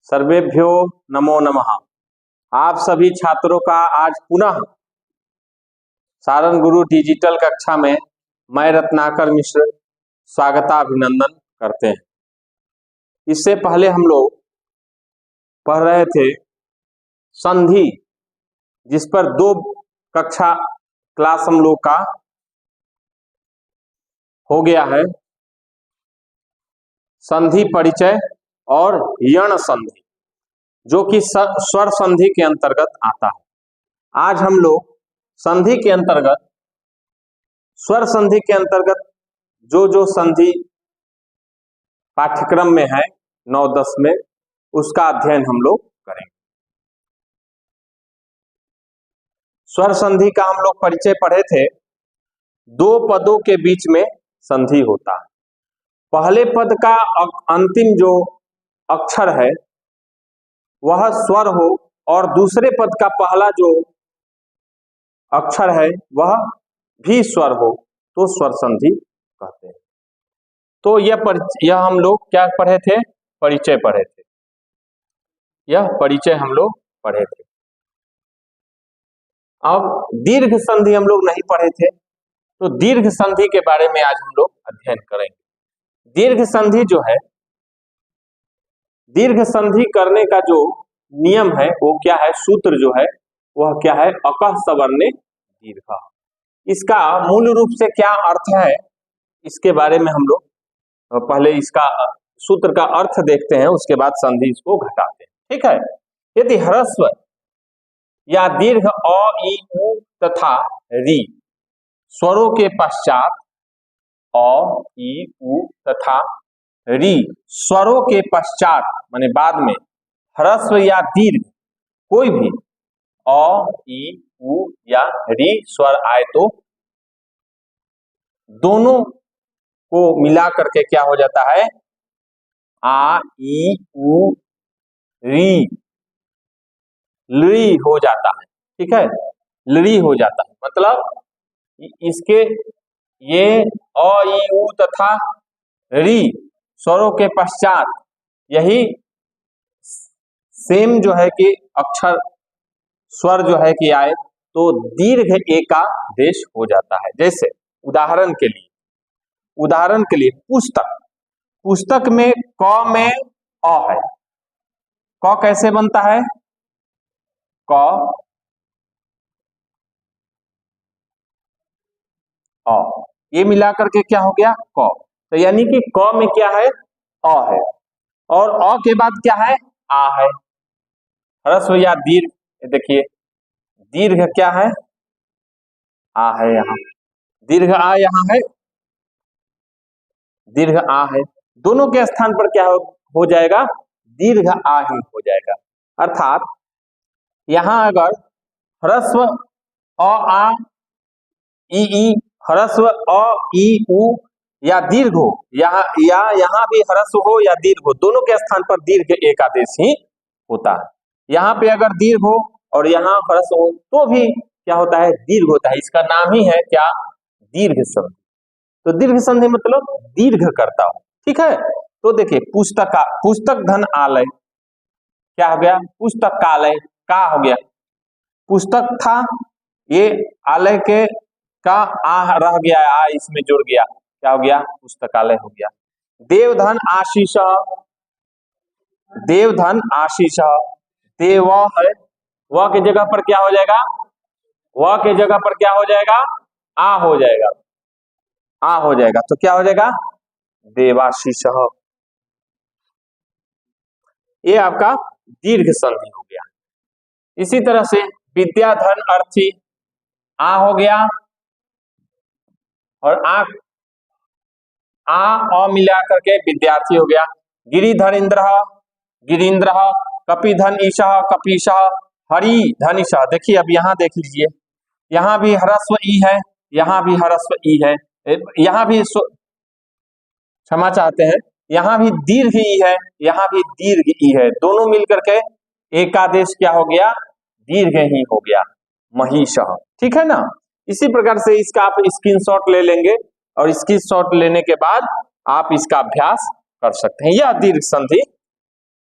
सर्वेभ्यो नमो नमः। आप सभी छात्रों का आज पुनः सारंग गुरु डिजिटल कक्षा में मैं रत्नाकर मिश्र स्वागताभिनंदन करते हैं। इससे पहले हम लोग पढ़ रहे थे संधि, जिस पर 2 कक्षा क्लास हम लोग का हो गया है। संधि परिचय और यण संधि, जो कि स्वर संधि के अंतर्गत आता है। आज हम लोग संधि के अंतर्गत, स्वर संधि के अंतर्गत जो संधि पाठ्यक्रम में है 9-10 में, उसका अध्ययन हम लोग करेंगे। स्वर संधि का हम लोग परिचय पढ़े थे। 2 पदों के बीच में संधि होता है। पहले पद का अंतिम जो अक्षर है वह स्वर हो और दूसरे पद का पहला जो अक्षर है वह भी स्वर हो तो स्वर संधि कहते हैं। तो यह हम लोग क्या पढ़े थे? परिचय पढ़े थे। यह परिचय हम लोग पढ़े थे। अब दीर्घ संधि हम लोग नहीं पढ़े थे, तो दीर्घ संधि के बारे में आज हम लोग अध्ययन करेंगे। दीर्घ संधि जो है, दीर्घ संधि करने का जो नियम है वो क्या है? सूत्र जो है वह क्या है? अकः सवर्णे दीर्घ। इसका मूल रूप से क्या अर्थ है, इसके बारे में हम लोग पहले इसका सूत्र का अर्थ देखते हैं, उसके बाद संधि इसको घटाते हैं। ठीक है। यदि ह्रस्व या दीर्घ अ, ई, उ तथा री स्वरों के पश्चात अ, ई, उ तथा री स्वरों के पश्चात माने बाद में ह्रस्व या दीर्घ कोई भी अ, ई, उ या री स्वर आए तो दोनों को मिला करके क्या हो जाता है? आ, ई, उ, री, ली हो जाता है। ठीक है, ली हो जाता है। मतलब इसके ये अ, ई, उ तथा री स्वरों के पश्चात यही सेम जो है कि अक्षर स्वर जो है कि आए तो दीर्घ एकादेश हो जाता है। जैसे उदाहरण के लिए पुस्तक में क में अ है। क कैसे बनता है? क अ, ये मिला करके क्या हो गया? क। तो यानी कि क में क्या है? अ है, और अ के बाद क्या है? आ है। ह्रस्व या दीर्घ, देखिए दीर्घ क्या है? आ है। यहाँ दीर्घ आ, यहाँ है दीर्घ आ है। दोनों के स्थान पर क्या हो जाएगा? दीर्घ आ ही हो जाएगा। अर्थात यहां अगर ह्रस्व अ, आ, ई, ह्रस्व अ, ई, उ या दीर्घ हो, यहाँ भी ह्रस्व हो या दीर्घ हो, दोनों के स्थान पर दीर्घ एकादेश ही होता है। यहाँ पे अगर दीर्घ हो और यहाँ ह्रस्व हो तो भी क्या होता है? दीर्घ होता है। इसका नाम ही है क्या? दीर्घ संधि। तो दीर्घ संधि मतलब दीर्घ करता हो। ठीक है। तो देखिए पुस्तक धन आलय क्या हो गया? पुस्तकालय का हो गया। पुस्तक था, ये आलय के का आ रह गया, आ इसमें जुड़ गया, क्या हो गया? पुस्तकालय हो गया। देवधन आशीष, देवधन आशीष, देव है, वह के जगह पर क्या हो जाएगा? वह के जगह पर क्या हो जाएगा? आ हो जाएगा। आ हो जाएगा तो क्या हो जाएगा? देवाशीष। ये आपका दीर्घ संधि हो गया। इसी तरह से विद्याधन अर्थी आ हो गया, और आ मिला करके विद्यार्थी हो गया। गिरिधर इंद्र, गिरीन्द्र, कपिधन ईशः, कपीशः, हरि धनिशः। देखिए अब यहाँ देख लीजिए, यहाँ भी ह्रस्व ई है, यहाँ भी ह्रस्व ई है, यहाँ भी क्षमा चाहते हैं, यहाँ भी दीर्घ ई है, यहाँ भी दीर्घ ई है। दोनों मिलकर के एकादेश क्या हो गया? दीर्घ ही हो गया, महिषः। ठीक है ना। इसी प्रकार से इसका आप स्क्रीनशॉट ले लेंगे और स्क्रीनशॉट लेने के बाद आप इसका अभ्यास कर सकते हैं। यह दीर्घ संधि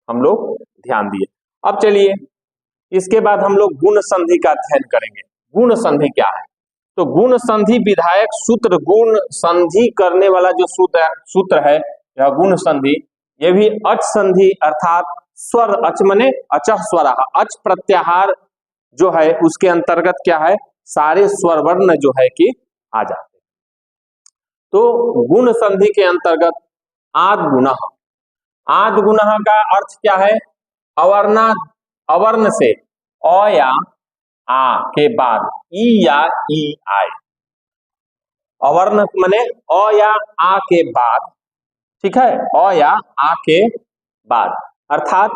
हम लोग ध्यान दिए। अब चलिए इसके बाद हम लोग गुण संधि का अध्ययन करेंगे। गुण संधि क्या है? तो गुण संधि विधायक सूत्र, गुण संधि करने वाला जो सूत्र है यह गुण संधि, ये भी अच संधि अर्थात स्वर, अच मने अचः स्वरः, अच प्रत्याहार जो है उसके अंतर्गत क्या है, सारे स्वर वर्ण जो है कि आ जाते हैं। तो गुण संधि के अंतर्गत आद गुणः, आद गुणः का अर्थ क्या है? अवर्णा, अवर्ण से अ या आ के बाद ई या ई आए, अवर्ण माने अ या आ के बाद, ठीक है, अ या आ के बाद, अर्थात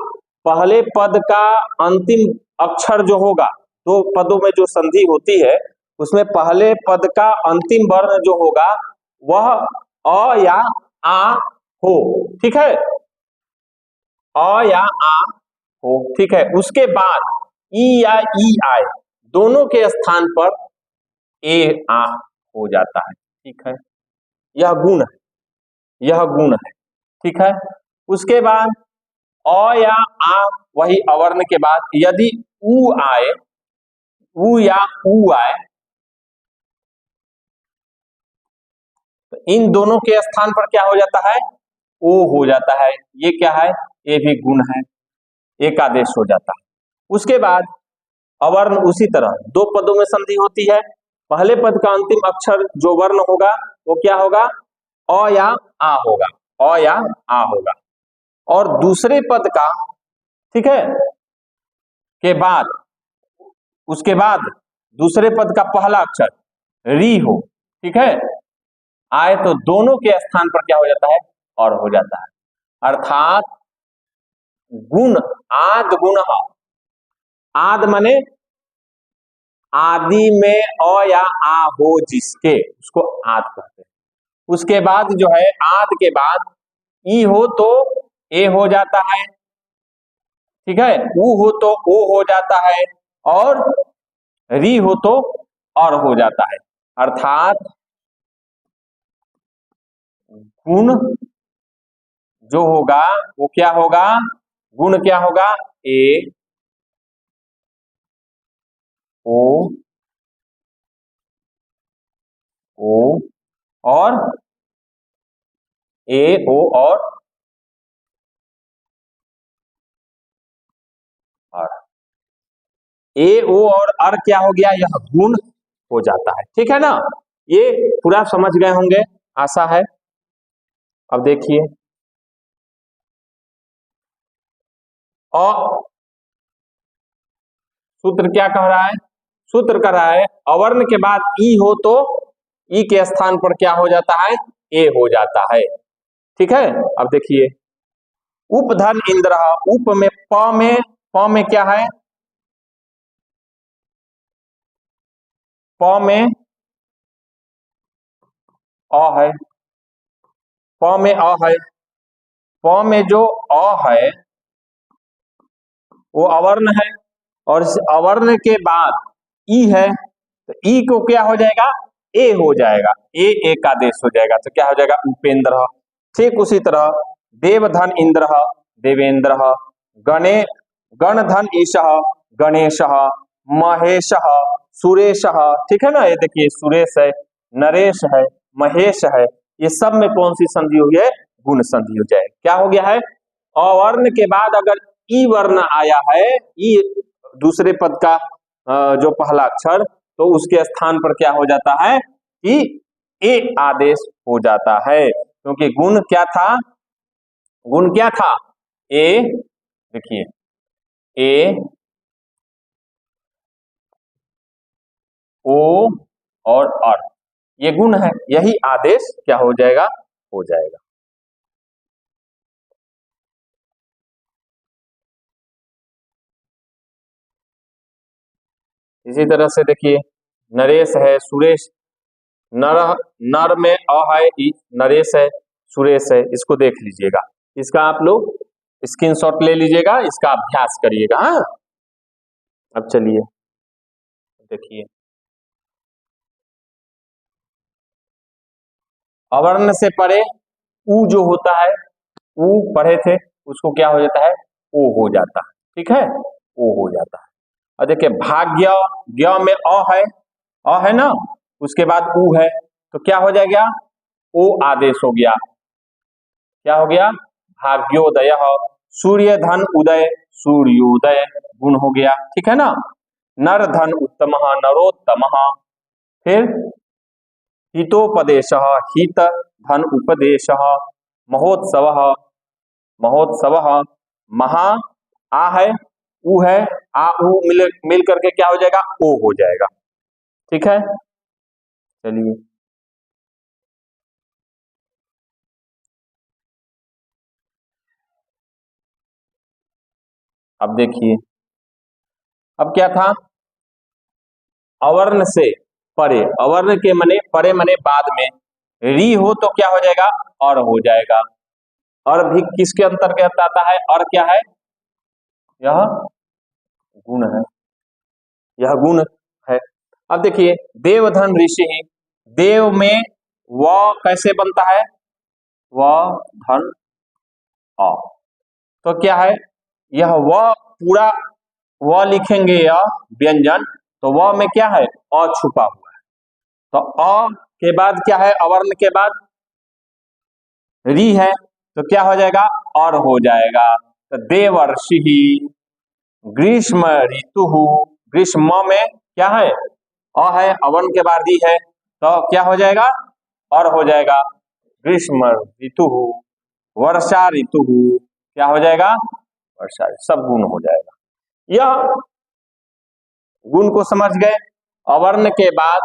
पहले पद का अंतिम अक्षर जो होगा, दो पदों में जो संधि होती है उसमें पहले पद का अंतिम वर्ण जो होगा वह अ या आ हो, ठीक है, अ या आ हो, ठीक है, उसके बाद ई या ई आए, दोनों के स्थान पर ए आ हो जाता है, ठीक है, यह गुण है, यह गुण है, ठीक है। उसके बाद अ या आ, वही अवर्ण के बाद यदि उ आए, उ या उ आए, तो इन दोनों के स्थान पर क्या हो जाता है? ओ हो जाता है। ये क्या है? ये भी गुण है, एक आदेश हो जाता है। उसके बाद अवर्ण उसी तरह दो पदों में संधि होती है, पहले पद का अंतिम अक्षर जो वर्ण होगा वो क्या होगा? अ या आ होगा, अ या आ होगा, और दूसरे पद का, ठीक है, के बाद, उसके बाद दूसरे पद का पहला अक्षर री हो, ठीक है, आए तो दोनों के स्थान पर क्या हो जाता है? और हो जाता है। अर्थात गुण, आद गुण, आद माने आदि में अ या आ हो जिसके, उसको आद कहते हैं। उसके बाद जो है आद के बाद ई हो तो ए हो जाता है, ठीक है, उ हो तो ओ हो जाता है, और री हो तो और हो जाता है। अर्थात गुण जो होगा वो क्या होगा? गुण क्या होगा? ए ओ ओ और ए ओ और ए ओ और अर क्या हो गया? यह गुण हो जाता है, ठीक है ना। ये पूरा समझ गए होंगे, आशा है। अब देखिए अ, सूत्र क्या कह रहा है? सूत्र कह रहा है अवर्ण के बाद ई हो तो ई के स्थान पर क्या हो जाता है? ए हो जाता है, ठीक है। अब देखिए उपधन इंद्र, उप में प में, प में क्या है? प में अ है, प में अ है, प में जो अ है वो अवर्ण है, और इस अवर्ण के बाद ई है, तो ई को क्या हो जाएगा? ए हो जाएगा, ए एक आदेश हो जाएगा, तो क्या हो जाएगा? उपेंद्र। ठीक उसी तरह देवधन इंद्र, देवेंद्र, गणे गणधन ईश, गणेश, महेश, सुरेश, ठीक है ना। ये देखिए सुरेश है, नरेश है, महेश है, ये सब में कौन सी संधि हुई है? गुण संधि हो जाए। क्या हो गया है? अवर्ण के बाद अगर ई वर्ण आया है, ई दूसरे पद का जो पहला अक्षर, तो उसके स्थान पर क्या हो जाता है? कि ए आदेश हो जाता है, क्योंकि गुण क्या था? गुण क्या था? ए, देखिए ए ओ और अर, ये गुण है, यही आदेश क्या हो जाएगा? हो जाएगा। इसी तरह से देखिए नरेश है, सुरेश, नर, नर में अ है, नरेश है, सुरेश है, इसको देख लीजिएगा, इसका आप लोग स्क्रीनशॉट ले लीजिएगा, इसका अभ्यास करिएगा। हाँ, अब चलिए देखिए अवर्ण से परे उ जो होता है, उ पढ़े थे, उसको क्या हो जाता है? ओ हो जाता है, ठीक है, ओ हो जाता है। और देखिए भाग्य, ज्ञ में अ है ना, उसके बाद उ है, तो क्या हो जाएगा, ओ आदेश हो गया, क्या हो गया, भाग्योदय। सूर्य धन उदय, सूर्योदय गुण हो गया, ठीक है ना। नर धन उत्तम, नरोत्तम। फिर हितोपदेश, हित धन उपदेश। महोत्सव, महोत्सव। महा आ है, उ है, आ उ मिल करके क्या हो जाएगा, ओ हो जाएगा, ठीक है। चलिए अब देखिए, अब क्या था, अवर्ण से परे, अवर्ण के मने परे मने बाद में, री हो तो क्या हो जाएगा, और हो जाएगा। और भी किसके अंतर्गत आता है, और क्या है, यह गुण है, यह गुण है। अब देखिए देवधन ऋषि, देव में व कैसे बनता है, व धन अ, तो क्या है, यह व पूरा व लिखेंगे, यह व्यंजन, तो व में क्या है, अ छुपा हुआ है, तो अ के बाद क्या है, अवर्ण के बाद री है, तो क्या हो जाएगा, और हो जाएगा। तो देवर्षि, ग्रीष्म ऋतु, ग्रीष्म में क्या है, अ है, अवर्ण के बाद री है, तो क्या हो जाएगा, और हो जाएगा। ग्रीष्म ऋतु, वर्षा ऋतु, क्या हो जाएगा, वर्षा, सब गुण हो जाएगा। यह गुण को समझ गए। अवर्ण के बाद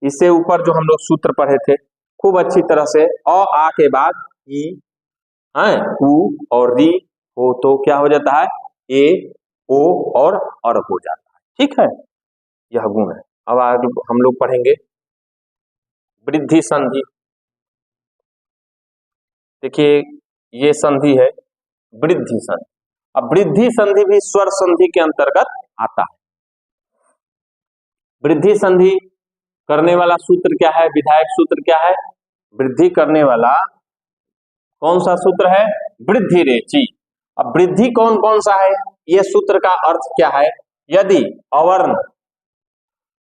इससे ऊपर जो हम लोग सूत्र पढ़े थे खूब अच्छी तरह से, अ आ के बाद ई है, उ और री हो तो क्या हो जाता है, ए ओ और हो जाता है, ठीक है, यह गुण है। अब आगे हम लोग पढ़ेंगे वृद्धि संधि। देखिए ये संधि है वृद्धि संधि। अब वृद्धि संधि भी स्वर संधि के अंतर्गत आता है। वृद्धि संधि करने वाला सूत्र क्या है, विधायक सूत्र क्या है, वृद्धि करने वाला कौन सा सूत्र है, वृद्धि रेचि। अब वृद्धि कौन कौन सा है, यह सूत्र का अर्थ क्या है, यदि अवर्ण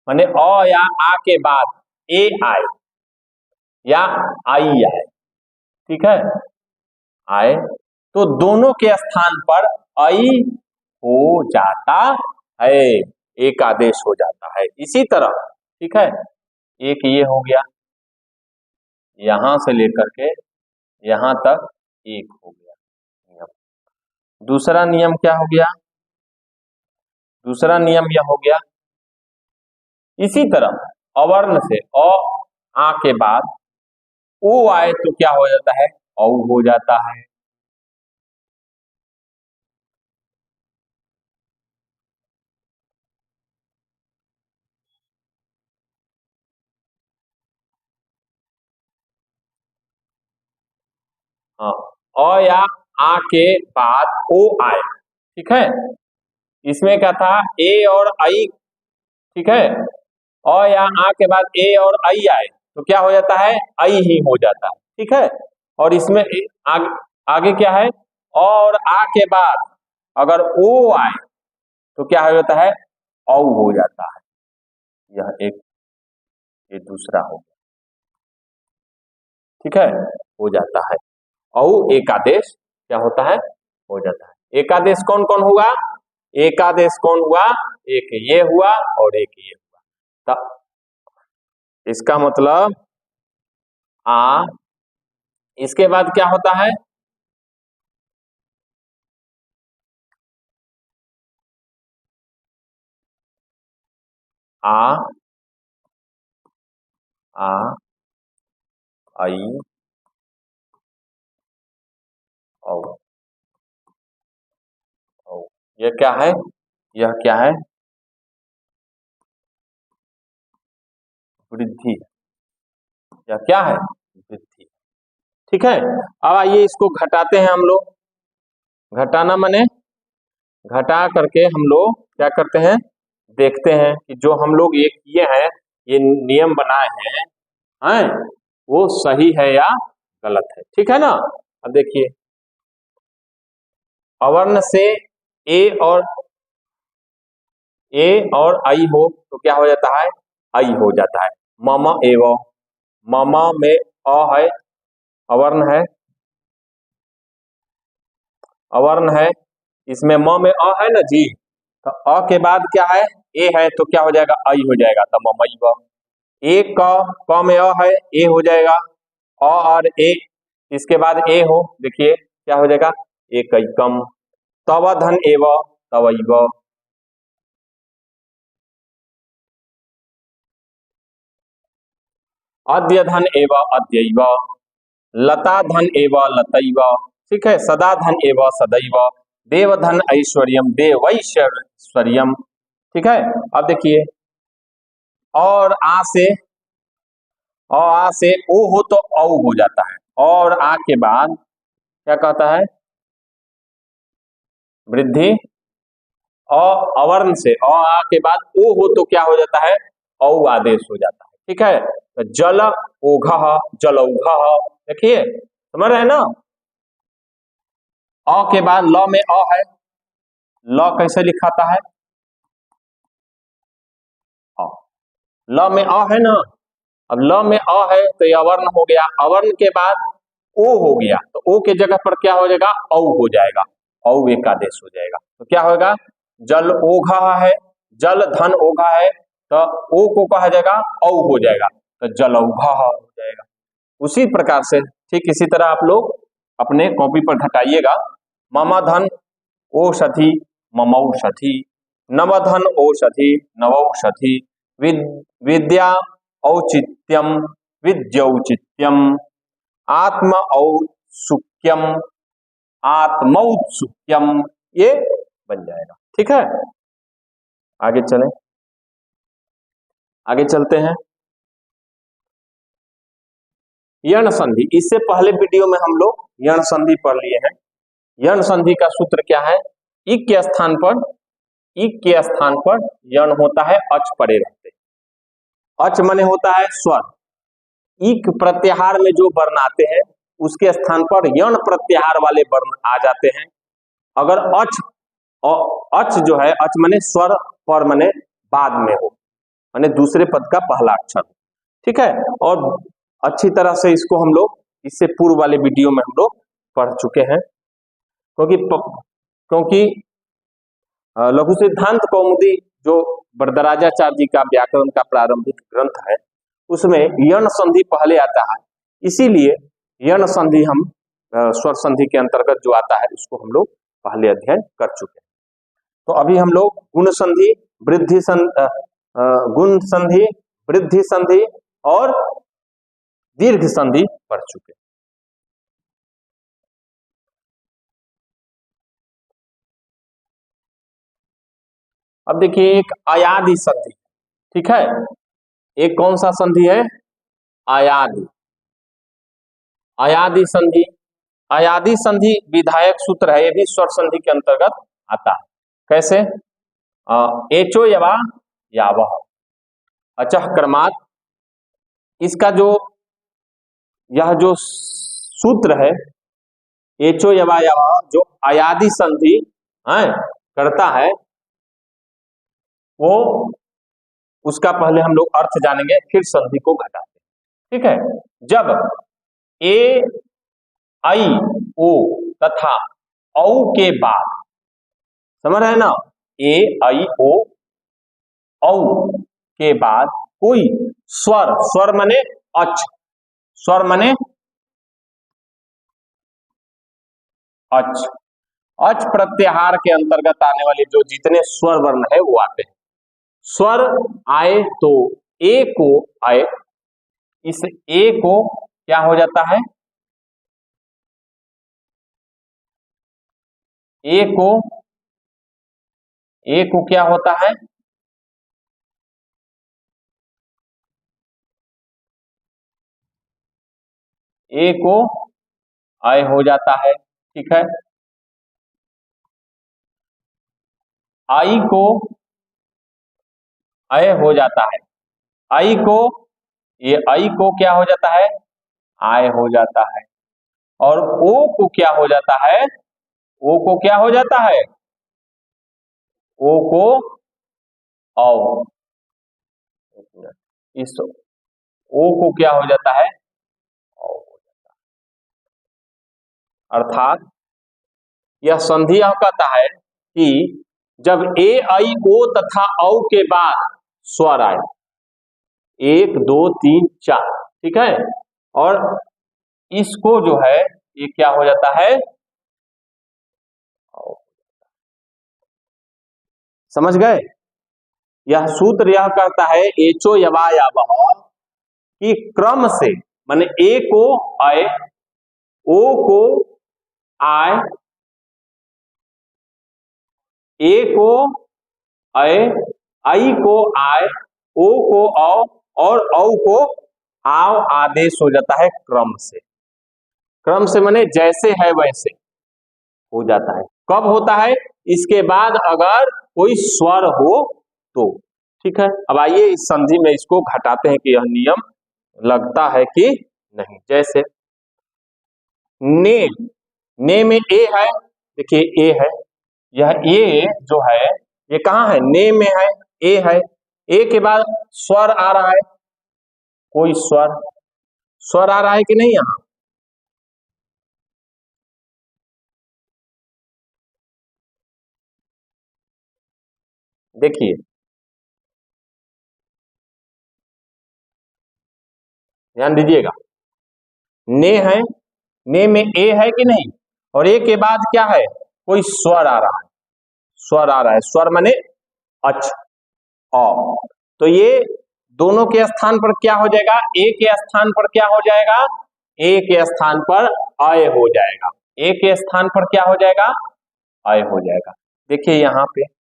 माने अ या आ के बाद ए आए या आई आए, ठीक है, आए, तो दोनों के स्थान पर आई हो जाता है, एक आदेश हो जाता है। इसी तरह, ठीक है, एक ये हो गया, यहां से लेकर के यहां तक एक हो गया नियम। दूसरा नियम क्या हो गया, दूसरा नियम यह हो गया, इसी तरह अवर्ण से अ आ के बाद ओ आए तो क्या हो जाता है, औ हो जाता है। हाँ, अ या आ के बाद ओ आए, ठीक है, इसमें क्या था, ए और आई, ठीक है, अ या आ के बाद ए और आई आए तो क्या हो जाता है, आई ही हो जाता है, ठीक है। और इसमें आगे क्या है, अ और आ के बाद अगर ओ आए तो क्या हो जाता है, औ हो जाता है। यह एक, ये दूसरा हो गया, ठीक है, हो जाता है। औ एकादेश क्या होता है, हो जाता है। एकादेश कौन कौन हुआ, एकादेश कौन हुआ, एक ये हुआ और एक ये हुआ। तो इसका मतलब आ, इसके बाद क्या होता है, आ आ आई औ औ, यह क्या है, यह क्या है, वृद्धि, यह क्या है, वृद्धि, ठीक है। अब आइए इसको घटाते हैं हम लोग। घटाना माने घटा करके हम लोग क्या करते हैं, देखते हैं कि जो हम लोग ये किए हैं, ये नियम बनाए हैं वो सही है या गलत है, ठीक है ना। अब देखिए अवर्ण से ए और आई हो तो क्या हो जाता है, आई हो जाता है। मम एव, मम में अ है, अवर्ण है, अवर्ण है, इसमें म में अ है ना जी, तो अ के बाद क्या है, ए है, तो क्या हो जाएगा, आई हो जाएगा, तो ममईव। ए क में अ है, ए हो जाएगा, अ और ए, इसके बाद ए हो, देखिए क्या हो जाएगा, एकैकम। तव धन एव, तवैव। अद्य धन एव, अद्यैव। लता धन एव, लतैव। ठीक है, सदा धन एव, सदैव। देव धन ऐश्वर्यम, देवैश्वर्यम। ठीक है, अब देखिए, और आ से ओ हो तो औ हो जाता है, और आ के बाद क्या कहता है, वृद्धि। अ अवर्ण से अ आ के बाद ओ हो तो क्या हो जाता है, औ आदेश हो जाता है। ठीक है, तो जल ओघ, जलौघ। देखिए समझ रहे हैं ना। अ के बाद ल में अ है, ल कैसे लिखाता है, अ, ल में अ है ना, अब ल में अ है तो ये अवर्ण हो गया, अवर्ण के बाद ओ हो गया, तो ओ के जगह पर क्या हो जाएगा, औ हो जाएगा, औ एक आदेश हो जाएगा, तो क्या होगा, जल ओघ है, जल धन ओघ है, तो ओ को कहा जाएगा, औ हो जाएगा, तो जलौघ हो जाएगा। उसी प्रकार से ठीक इसी तरह आप लोग अपने कॉपी पर घटाइएगा। मम धन ओषधि, ममौषधि। नवधन ओषधि, नवौषधि। विद्या औचित्यम, विद्यौचित्यम। आत्म औत्सुक्यम, आत्मौत्सुक्यम। ये बन जाएगा। ठीक है, आगे चलें, आगे चलते हैं। यण संधि, इससे पहले वीडियो में हम लोग यण संधि पढ़ लिए हैं। यण संधि का सूत्र क्या है, इक के स्थान पर, इक के स्थान पर यण होता है, अच पड़े रहते हैं। अच माने होता है स्वर, इक प्रत्याहार में जो वर्ण आते हैं उसके स्थान पर यण प्रत्याहार वाले वर्ण आ जाते हैं। अगर अच, और अच जो है, अच माने स्वर, पर माने बाद में हो, माने दूसरे पद का पहला अक्षर। ठीक है, और अच्छी तरह से इसको हम लोग इससे पूर्व वाले वीडियो में हम लोग पढ़ चुके हैं, क्योंकि लघु सिद्धांत कौमुदी जो वरदराजाचार्य जी का व्याकरण का प्रारंभिक ग्रंथ है, उसमें यण संधि पहले आता है, इसीलिए यण संधि हम स्वर संधि के अंतर्गत जो आता है उसको हम लोग पहले अध्ययन कर चुके हैं। तो अभी हम लोग गुण संधि, वृद्धि संधि, गुण संधि, वृद्धि संधि और दीर्घ संधि पढ़ चुके हैं। अब देखिए एक अयादि संधि, ठीक है, एक कौन सा संधि है, अयादि, अयादि संधि। अयादि संधि विधायक सूत्र है, ये भी स्वर संधि के अंतर्गत आता है। कैसे, एचो यवा यावह, अचह क्रमात्। इसका जो यह जो सूत्र है, एचो यवा यावह, जो अयादि संधि है करता है, वो उसका पहले हम लोग अर्थ जानेंगे, फिर संधि को घटाते हैं। ठीक है, जब ए आई ओ तथा औ के बाद, समझ रहे हैं ना, ए आई ओ औ के बाद कोई स्वर, स्वर माने अच, स्वर माने अच, अच प्रत्याहार के अंतर्गत आने वाले जो जितने स्वर वर्ण है वो आते हैं। स्वर आए तो ए को आए, इस ए को क्या हो जाता है, ए को, ए को क्या होता है, ए को आय हो जाता है। ठीक है, आई को अय हो जाता है, आई को, ये आई को क्या हो जाता है, आय हो जाता है, और ओ को क्या हो जाता है, ओ को क्या हो जाता है, ओ को औ, इस ओ को क्या हो जाता है, औ हो जाता है। अर्थात यह संधि यह कहता है कि जब ए आई ओ तथा औ के बाद स्वर आए, 1 2 3 4, ठीक है, और इसको जो है ये क्या हो जाता है, समझ गए। यह सूत्र यह कहता है एचो यवायावह कि क्रम से, माने ए को आए, ओ को आए, ए को आए, आई को आए, ओ को औ और औ को आव आदेश हो जाता है क्रम से। क्रम से माने जैसे है वैसे हो जाता है। कब होता है, इसके बाद अगर कोई स्वर हो तो, ठीक है। अब आइए इस संधि में इसको घटाते हैं कि यह नियम लगता है कि नहीं। जैसे ने, ने में ए है, देखिए ए है, यह ए जो है ये कहाँ है, ने में है, ए है, ए के बाद स्वर आ रहा है, कोई स्वर, स्वर आ रहा है कि नहीं यहां, देखिए ध्यान दीजिएगा, ने है, ने में ए है कि नहीं, और ए के बाद क्या है, कोई स्वर आ रहा है, स्वर आ रहा है, स्वर माने अच, अ, तो ये दोनों के स्थान पर क्या हो जाएगा, ए के स्थान पर क्या हो जाएगा, ए के स्थान पर अय हो जाएगा, ए के स्थान पर क्या हो जाएगा, अय हो जाएगा। देखिए यहां पे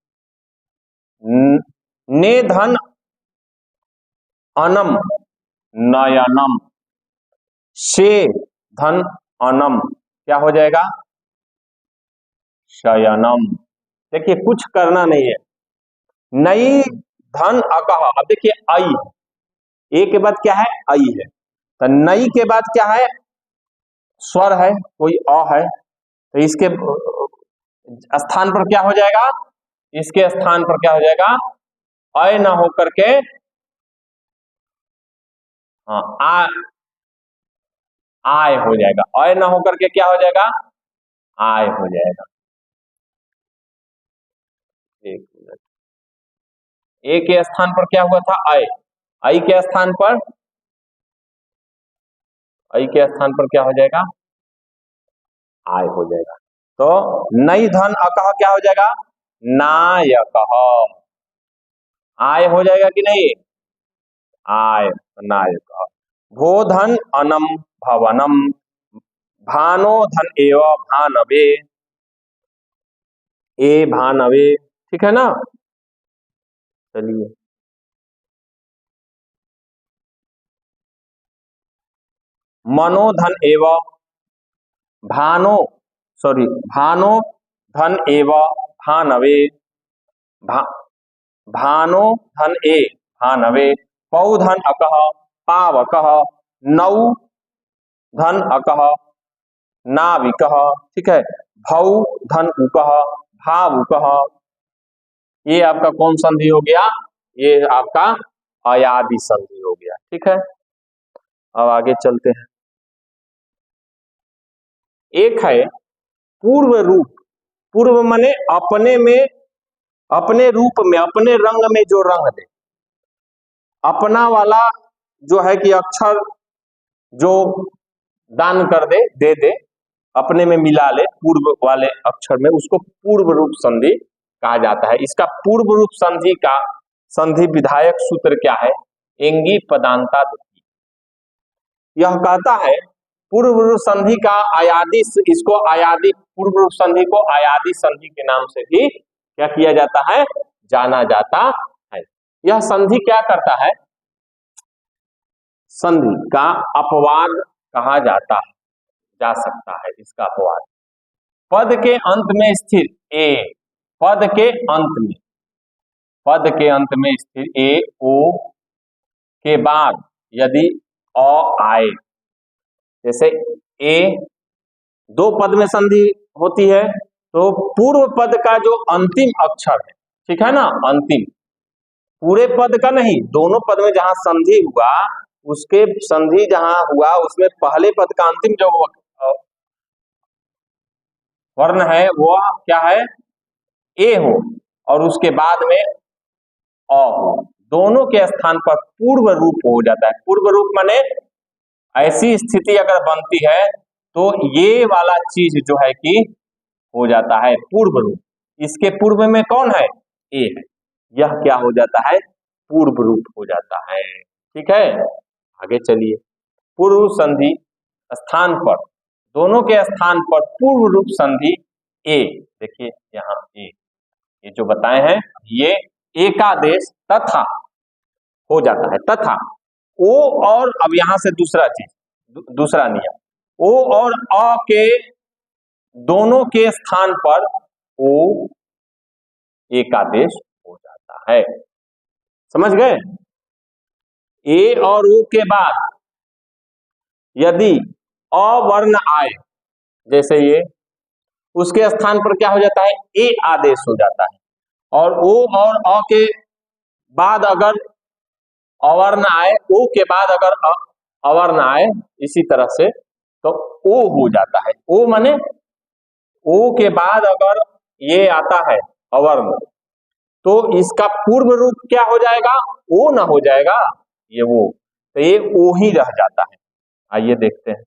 ने धन अनम नयनम, से धन अनम क्या हो जाएगा, शयनम। देखिए कुछ करना नहीं है, नई धन अकह, अब देखिए आई, ए के बाद क्या है, आई है, तो नई के बाद क्या है, स्वर है, कोई अ है, तो इसके स्थान पर क्या हो जाएगा, इसके स्थान पर क्या हो जाएगा, अय ना होकर के हाँ आय हो जाएगा, अय ना होकर के क्या हो जाएगा, आय हो जाएगा। एक मिनट, ए के स्थान पर क्या हुआ था, अय, आई के स्थान पर, आई के स्थान पर क्या हो जाएगा, आय हो जाएगा। तो नई धन अकह क्या हो जाएगा, नायकह, आय हो जाएगा कि नहीं, आय, नायक। भोधन अनम भवनम, भानो धन एव भानवे, ए भानवे, ठीक है ना। चलिए मनोधन एव भानो, सॉरी भानो धन एव भानवे, भा, भानो धन ए भानवे, पौधन अकह पावकः, नौ धन अकह नाविकः, ठीक है, भौ धन उकः भावुकः, ये आपका कौन संधि हो गया, ये आपका अयादि संधि हो गया, ठीक है। अब आगे चलते हैं। एक है पूर्व रूप, पूर्व माने अपने में, अपने रूप में, अपने रंग में जो रंग दे, अपना वाला जो है कि अक्षर जो दान कर दे, दे दे, अपने में मिला ले पूर्व वाले अक्षर में, उसको पूर्व रूप संधि कहा जाता है। इसका पूर्व रूप संधि का संधि विधायक सूत्र क्या है, एंगी पदांता द्वितीय। यह कहता है पूर्व रूप संधि का आयादी, इसको आयादी, पूर्व रूप संधि को आयादी संधि के नाम से भी क्या किया जाता है, जाना जाता है। यह संधि क्या करता है, संधि का अपवाद कहा जाता है, जा सकता है इसका अपवाद। पद के अंत में स्थिर ए, पद के अंत में, पद के अंत में स्थिर ए ओ के बाद यदि अ आए, जैसे ए दो पद में संधि होती है तो पूर्व पद का जो अंतिम अक्षर है, ठीक है ना, अंतिम, पूरे पद का नहीं, दोनों पद में जहां संधि हुआ, उसके संधि जहां हुआ उसमें पहले पद का अंतिम जो वर्ण है वो क्या है, ए हो, और उसके बाद में अ हो, दोनों के स्थान पर पूर्व रूप हो जाता है। पूर्व रूप माने ऐसी स्थिति अगर बनती है तो ये वाला चीज जो है कि हो जाता है पूर्व रूप। इसके पूर्व में कौन है, ए है, यह क्या हो जाता है, पूर्व रूप हो जाता है। ठीक है, आगे चलिए। पूर्व संधि स्थान पर, दोनों के स्थान पर पूर्व रूप संधि ए, देखिए यहाँ ए, ये जो बताए हैं ये एकादेश तथा हो जाता है, तथा ओ और, अब यहां से दूसरा चीज, दूसरा नियम, ओ और अ के दोनों के स्थान पर ओ एकादेश हो जाता है। समझ गए, ए और ओ के बाद यदि अ वर्ण आए, जैसे ये, उसके स्थान पर क्या हो जाता है, ए आदेश हो जाता है। और ओ और अ के बाद अगर अवर्ण आए, ओ के बाद अगर अवर्ण आए इसी तरह से, तो ओ हो जाता है। ओ माने ओ के बाद अगर ये आता है अवर्ण, तो इसका पूर्व रूप क्या हो जाएगा, ओ ना हो जाएगा, ये वो, तो ये ओ ही रह जाता है। आइए देखते हैं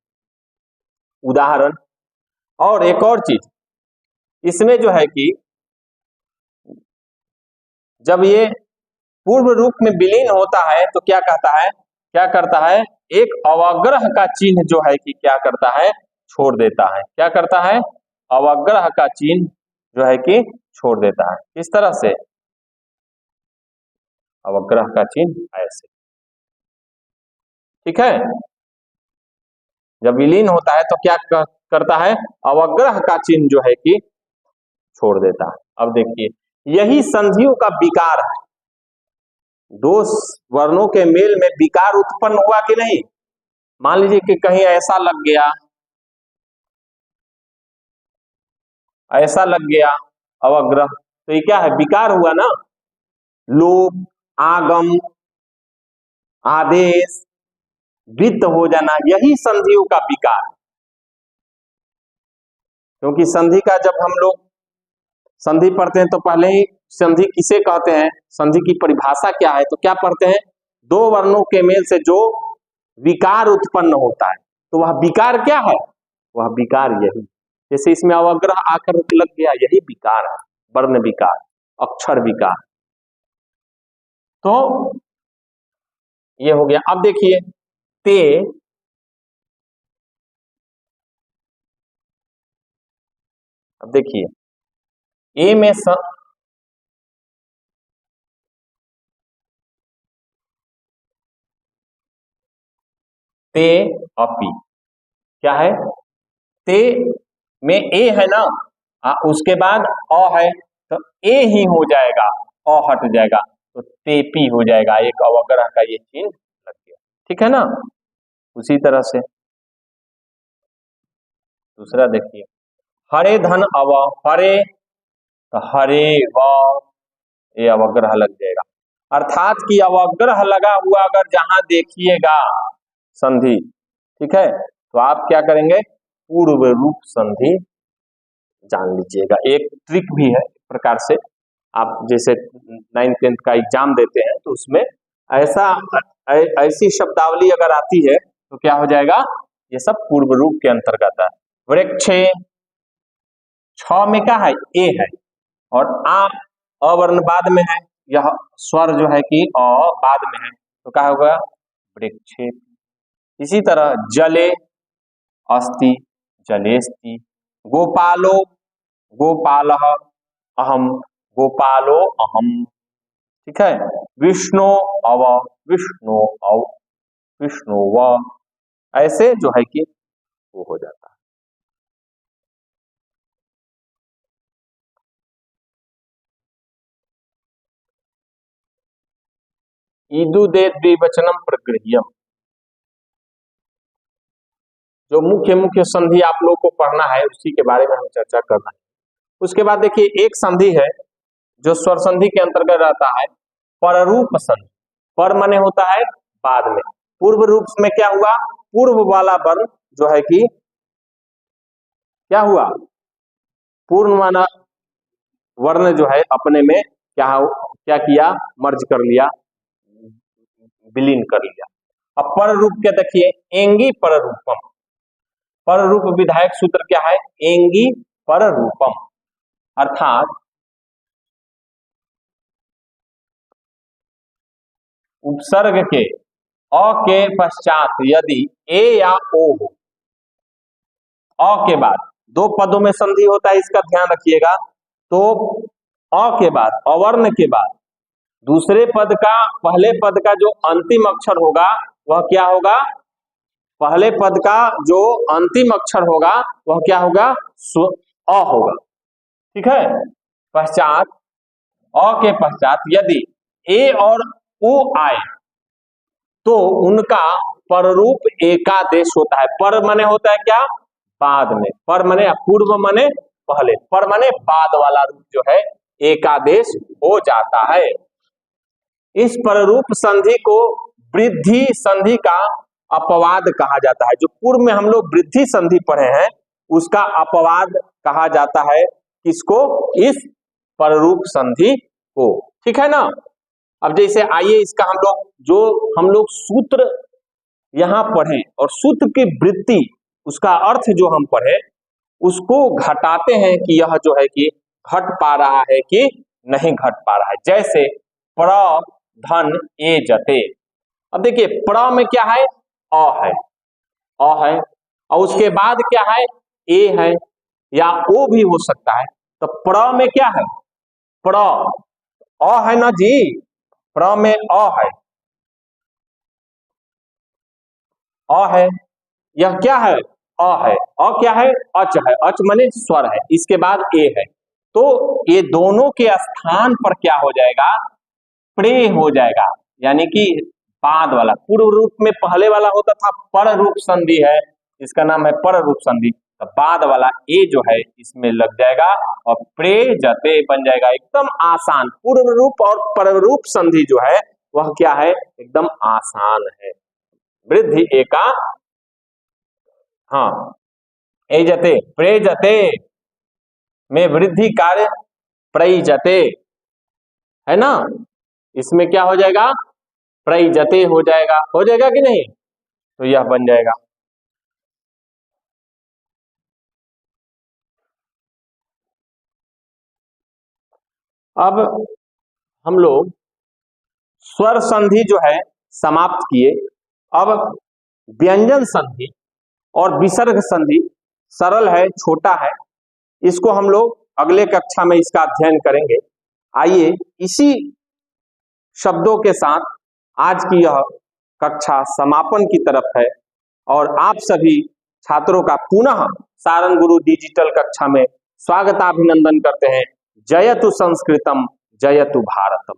उदाहरण। और एक और चीज इसमें जो है कि जब ये पूर्व रूप में विलीन होता है तो क्या कहता है, क्या करता है, एक अवग्रह का चिन्ह जो है कि क्या करता है, छोड़ देता है। क्या करता है, अवग्रह का चिन्ह जो है कि छोड़ देता है। किस तरह से, अवग्रह का चिन्ह ऐसे, ठीक है, जब विलीन होता है तो क्या करता है, अवग्रह का चिन्ह जो है कि छोड़ देता है। अब देखिए, यही संधियों का विकार है। दो वर्णों के मेल में विकार उत्पन्न हुआ कि नहीं, मान लीजिए कि कहीं ऐसा लग गया, ऐसा लग गया अवग्रह, तो ये क्या है, विकार हुआ ना, लोप, आगम, आदेश, वृत्त हो जाना, यही संधियों का विकार। क्योंकि संधि का जब हम लोग संधि पढ़ते हैं तो पहले ही संधि किसे कहते हैं, संधि की परिभाषा क्या है, तो क्या पढ़ते हैं, दो वर्णों के मेल से जो विकार उत्पन्न होता है, तो वह विकार क्या है, वह विकार यही, जैसे इसमें अवग्रह आकर लग गया, यही विकार है, वर्ण विकार, अक्षर विकार। तो ये हो गया। अब देखिए ते, अब देखिए ए में ते अपी क्या है, ते में ए है ना, उसके बाद अ है, तो ए ही हो जाएगा, अ हट जाएगा, तो तेपी हो जाएगा, एक अवग्रह का ये चिन्ह लग गया। ठीक है ना, उसी तरह से दूसरा देखिए, हरे धन अव, हरे, तो हरे व, ये अवग्रह लग जाएगा। अर्थात कि अवग्रह लगा हुआ अगर जहां देखिएगा संधि, ठीक है, तो आप क्या करेंगे, पूर्व रूप संधि जान लीजिएगा। एक ट्रिक भी है प्रकार से, आप जैसे 9th-10th का एग्जाम देते हैं तो उसमें ऐसा ऐसी शब्दावली अगर आती है तो क्या हो जाएगा, ये सब पूर्व रूप के अंतर्गत है। वृक्ष, छ में क्या है, ए है, और आ अवर्ण बाद में है, यह स्वर जो है कि अ बाद में है, तो क्या होगा, वृक्ष। इसी तरह जले अस्ति, जलेस्ति, गोपालो, गोपालः अहम, गोपालो अहम। ठीक है, विष्णु अव, विष्णु अव, विष्णु व, ऐसे जो है कि वो हो जाता है। ईदु दे द्विवचनम प्रगृह्यम, जो मुख्य मुख्य संधि आप लोग को पढ़ना है उसी के बारे में हम चर्चा कर रहे हैं। उसके बाद देखिए एक संधि है जो स्वर संधि के अंतर्गत रहता है, पररूप संधि। पर माने होता है बाद में, पूर्व रूप में क्या हुआ, पूर्व वाला वर्ण जो है कि क्या हुआ, पूर्ण वाला वर्ण जो है अपने में क्या किया, मर्ज कर लिया, विलीन कर लिया। अब पर रूप के देखिए, एंगी पर रूपम, पर रूप विधायक सूत्र क्या है, एंगी पर रूपम, अर्थात उपसर्ग के अ के पश्चात यदि ए या ओ हो, अ के बाद दो पदों में संधि होता है, इसका ध्यान रखिएगा। तो अ के बाद, अवर्ण के बाद दूसरे पद का, पहले पद का जो अंतिम अक्षर होगा वह क्या होगा, पहले पद का जो अंतिम अक्षर होगा वह क्या होगा, अ होगा, ठीक है। पश्चात, अ के पश्चात यदि ए और ओ आए तो उनका पररूप एकादेश होता है। पर माने होता है क्या, बाद में, पर माने पूर्व माने पहले, पर माने बाद वाला रूप जो है एकादेश हो जाता है। इस पररूप संधि को वृद्धि संधि का अपवाद कहा जाता है। जो पूर्व में हम लोग वृद्धि संधि पढ़े हैं उसका अपवाद कहा जाता है, किसको, इस पररूप संधि को, ठीक है ना। अब जैसे आइए इसका हम लोग सूत्र यहां पढ़े और सूत्र की वृत्ति, उसका अर्थ जो हम पढ़े उसको घटाते हैं कि यह जो है कि घट पा रहा है कि नहीं घट पा रहा है। जैसे प्र धन ए जते, अब देखिए प्र में क्या है, अ है, अ है, और उसके बाद क्या है, ए है या ओ भी हो सकता है। तो प्र में क्या है, प्र, अ है ना जी, प्र में अ है, अ है, यह क्या है, अ है, अ क्या है, अच है, अच माने स्वर है, इसके बाद ए है। तो ये दोनों के स्थान पर क्या हो जाएगा, प्रे हो जाएगा, यानी कि बाद वाला। पूर्व रूप में पहले वाला होता था पर रूप संधि है, इसका नाम है पर रूप संधि। तो बाद वाला ए जो है इसमें लग जाएगा और प्रे जते बन जाएगा। एकदम आसान, पूर्व रूप और पर रूप संधि जो है वह क्या है, एकदम आसान है। वृद्धि एका, हाँ, ए जते प्रे जते में वृद्धि कार्य प्रई जते है ना, इसमें क्या हो जाएगा, प्रई जते हो जाएगा कि नहीं, तो यह बन जाएगा। अब हम लोग स्वर संधि जो है समाप्त किए। अब व्यंजन संधि और विसर्ग संधि सरल है, छोटा है, इसको हम लोग अगले कक्षा में इसका अध्ययन करेंगे। आइए इसी शब्दों के साथ आज की यह कक्षा समापन की तरफ है और आप सभी छात्रों का पुनः सारंग गुरु डिजिटल कक्षा में स्वागताभिनंदन करते हैं। जयतु संस्कृतम, जयतु भारतम।